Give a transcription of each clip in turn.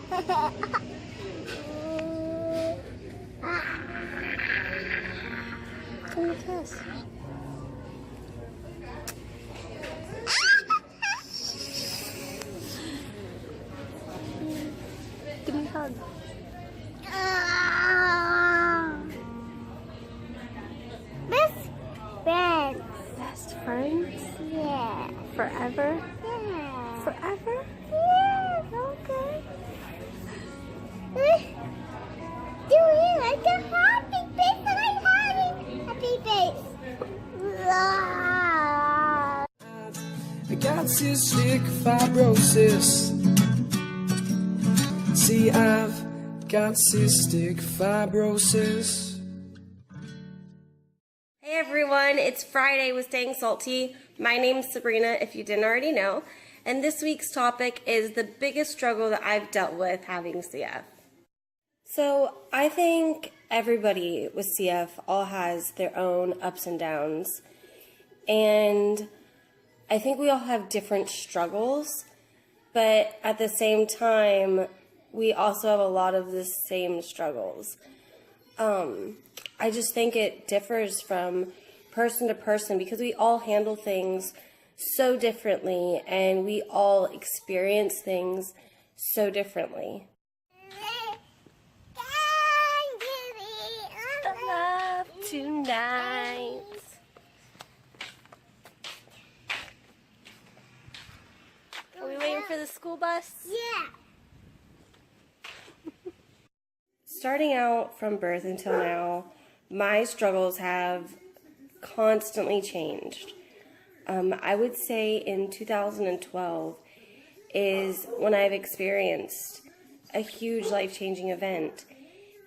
Give me a kiss. Give me a hug. Best friends. Best friends? Yeah. Forever? Yeah. Forever? Yeah. Okay. Do you like a happy face? Happy face. I got cystic fibrosis. See, I've got cystic fibrosis. Hey everyone, it's Friday with Staying Salty. My name's Sabrina, if you didn't already know. And this week's topic is the biggest struggle that I've dealt with having CF. So I think everybody with CF all has their own ups and downs. And I think we all have different struggles, but at the same time, we also have a lot of the same struggles. I just think it differs from person to person because we all handle things so differently and we all experience things so differently. Love tonight. Are we waiting for the school bus? Yeah. Starting out from birth until now, my struggles have constantly changed. I would say in 2012 is when I've experienced a huge life-changing event.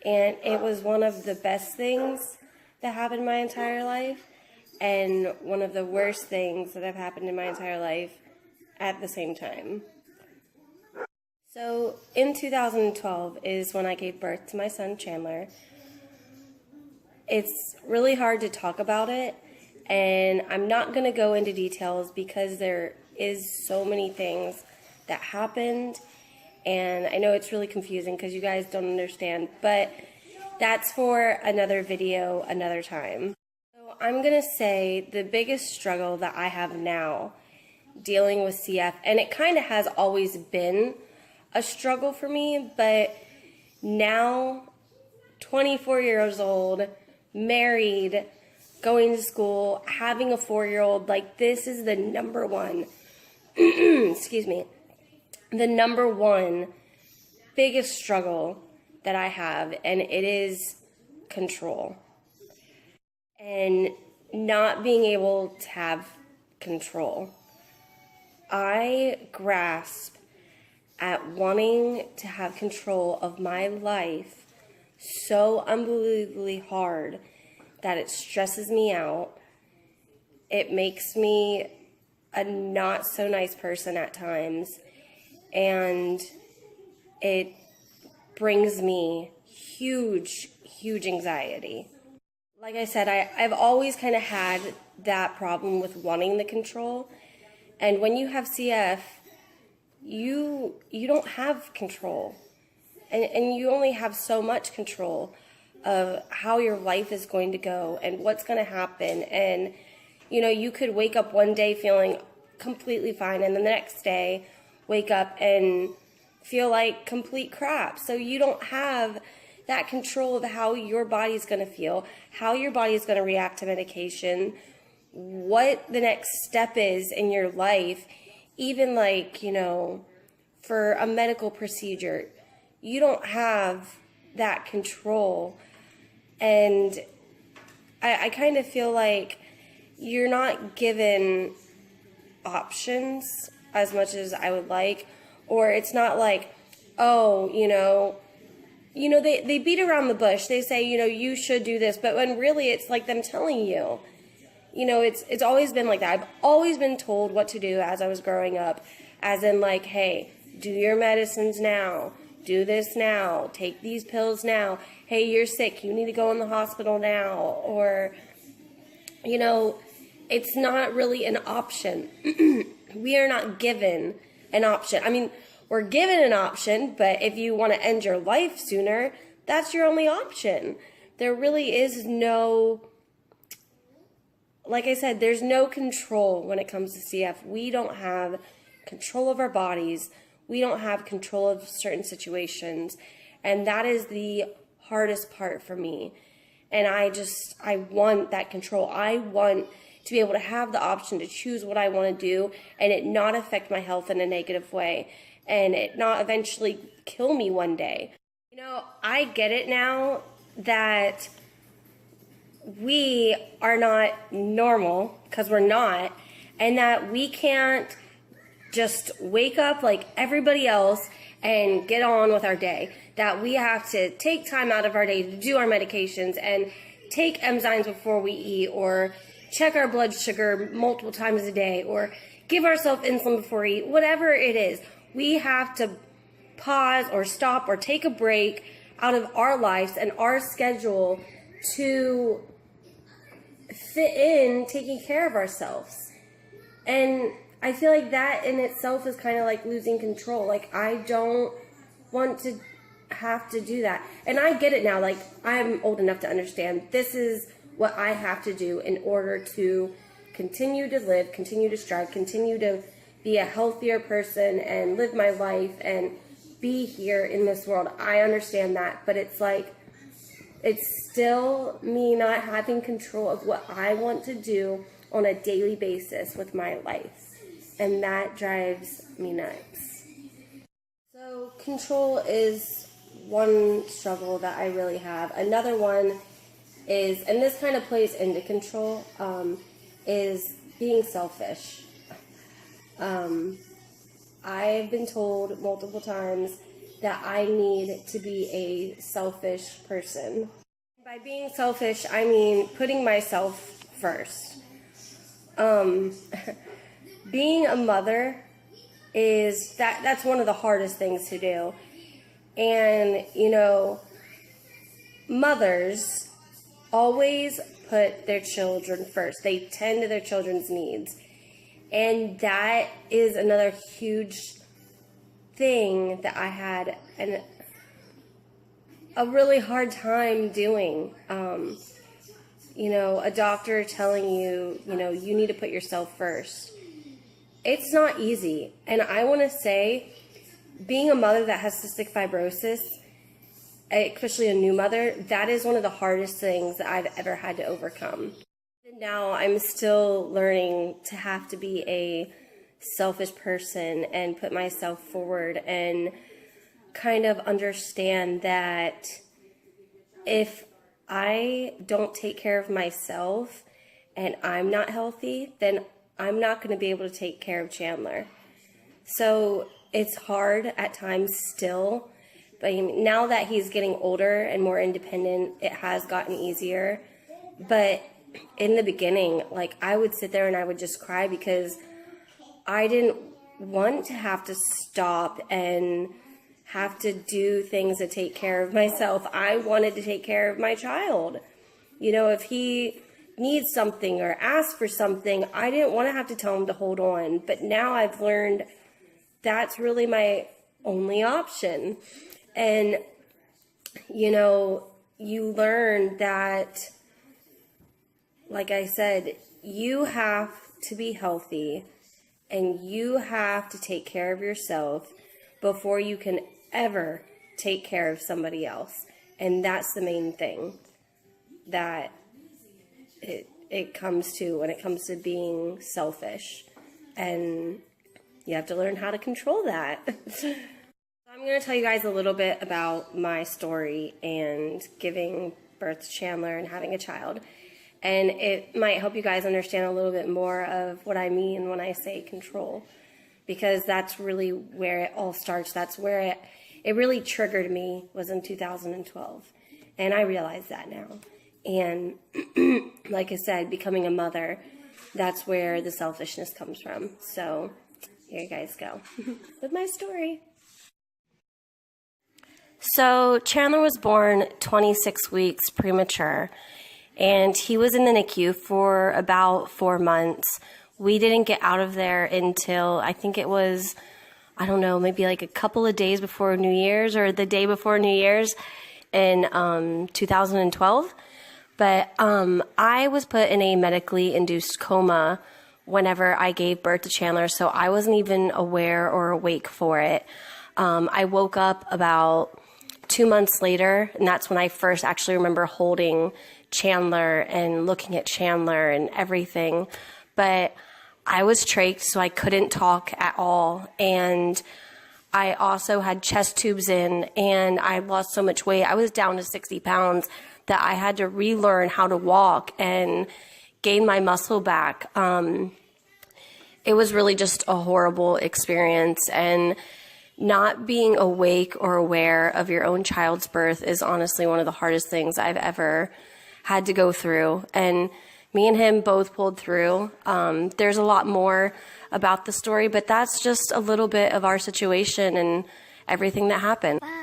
And it was one of the best things that happened in my entire life and one of the worst things that have happened in my entire life at the same time. So in 2012 is when I gave birth to my son Chandler. It's really hard to talk about it, and I'm not going to go into details because there is so many things that happened, and I know it's really confusing because you guys don't understand, but that's for another video another time. So I'm going to say the biggest struggle that I have now dealing with CF, and it kind of has always been a struggle for me, but now 24 years old, married, going to school, having a 4-year-old, like this is the number one, excuse me, the number one biggest struggle that I have, and it is control. And not being able to have control. I grasp at wanting to have control of my life so unbelievably hard that it stresses me out. It makes me a not so nice person at times, and it brings me huge anxiety. Like I said, I've always kind of had that problem with wanting the control, and when you have CF, you don't have control, and you only have so much control of how your life is going to go and what's going to happen. And you could wake up one day feeling completely fine, and then the next day wake up and feel like complete crap. So you don't have that control of how your body's going to feel, how your body is going to react to medication, what the next step is in your life. Even like, for a medical procedure, you don't have that control. And I kind of feel like you're not given options as much as I would like, or it's not like, oh, they beat around the bush. They say, you should do this, but when really it's like them telling you. It's always been like that. I've always been told what to do as I was growing up, as in like, hey, do your medicines now, do this now, take these pills now, hey, you're sick, you need to go in the hospital now, or, it's not really an option. We are not given an option. I mean, or given an option, but if you want to end your life sooner, that's your only option. There really is no, like I said, there's no control when it comes to CF. We don't have control of our bodies. We don't have control of certain situations. And that is the hardest part for me. And I want that control. I want to be able to have the option to choose what I want to do and it not affect my health in a negative way and it not eventually kill me one day. You know, I get it now that we are not normal, because we're not, and that we can't just wake up like everybody else and get on with our day. That we have to take time out of our day to do our medications and take enzymes before we eat, or check our blood sugar multiple times a day, or give ourselves insulin before we eat. Whatever it is, we have to pause or stop or take a break out of our lives and our schedule to fit in taking care of ourselves. And I feel like that in itself is kind of like losing control. Like, I don't want to have to do that. And I get it now. Like, I'm old enough to understand this is what I have to do in order to continue to live, continue to strive, continue to be a healthier person and live my life and be here in this world. I understand that, but it's like, it's still me not having control of what I want to do on a daily basis with my life. And that drives me nuts. So control is one struggle that I really have. Another one is, and this kind of plays into control, is being selfish. I've been told multiple times that I need to be a selfish person. By being selfish, I mean putting myself first. Being a mother is, that's one of the hardest things to do. And, you know, mothers always put their children first. They tend to their children's needs. And that is another huge thing that I had a really hard time doing. You know, a doctor telling you, you know, you need to put yourself first. It's not easy. And I want to say, being a mother that has cystic fibrosis, especially a new mother, that is one of the hardest things that I've ever had to overcome. And now I'm still learning to have to be a selfish person and put myself forward and kind of understand that if I don't take care of myself and I'm not healthy, then I'm not going to be able to take care of Chandler. So it's hard at times still, but now that he's getting older and more independent, it has gotten easier. But in the beginning, like, I would sit there and I would just cry because I didn't want to have to stop and have to do things to take care of myself. I wanted to take care of my child. You know, if he needs something or asks for something, I didn't want to have to tell him to hold on. But now I've learned that's really my only option. And, you know, you learn that, like I said, you have to be healthy and you have to take care of yourself before you can ever take care of somebody else. And that's the main thing that it comes to when it comes to being selfish. And you have to learn how to control that. I'm going to tell you guys a little bit about my story and giving birth to Chandler and having a child. And it might help you guys understand a little bit more of what I mean when I say control. Because that's really where it all starts. That's where it really triggered me, was in 2012. And I realize that now. And like I said, becoming a mother, that's where the selfishness comes from. So here you guys go with my story. So Chandler was born 26 weeks premature, and he was in the NICU for about 4 months. We didn't get out of there until I think it was I don't know, maybe like a couple of days before New Year's or the day before New Year's in 2012. But I was put in a medically induced coma whenever I gave birth to Chandler, so I wasn't even aware or awake for it. I woke up about 2 months later, and that's when I first actually remember holding Chandler and looking at Chandler and everything. But I was trached, so I couldn't talk at all. And I also had chest tubes in, and I lost so much weight. I was down to 60 pounds that I had to relearn how to walk and gain my muscle back. It was really just a horrible experience. And not being awake or aware of your own child's birth is honestly one of the hardest things I've ever had to go through. And me and him both pulled through. There's a lot more about the story, but that's just a little bit of our situation and everything that happened. Bye.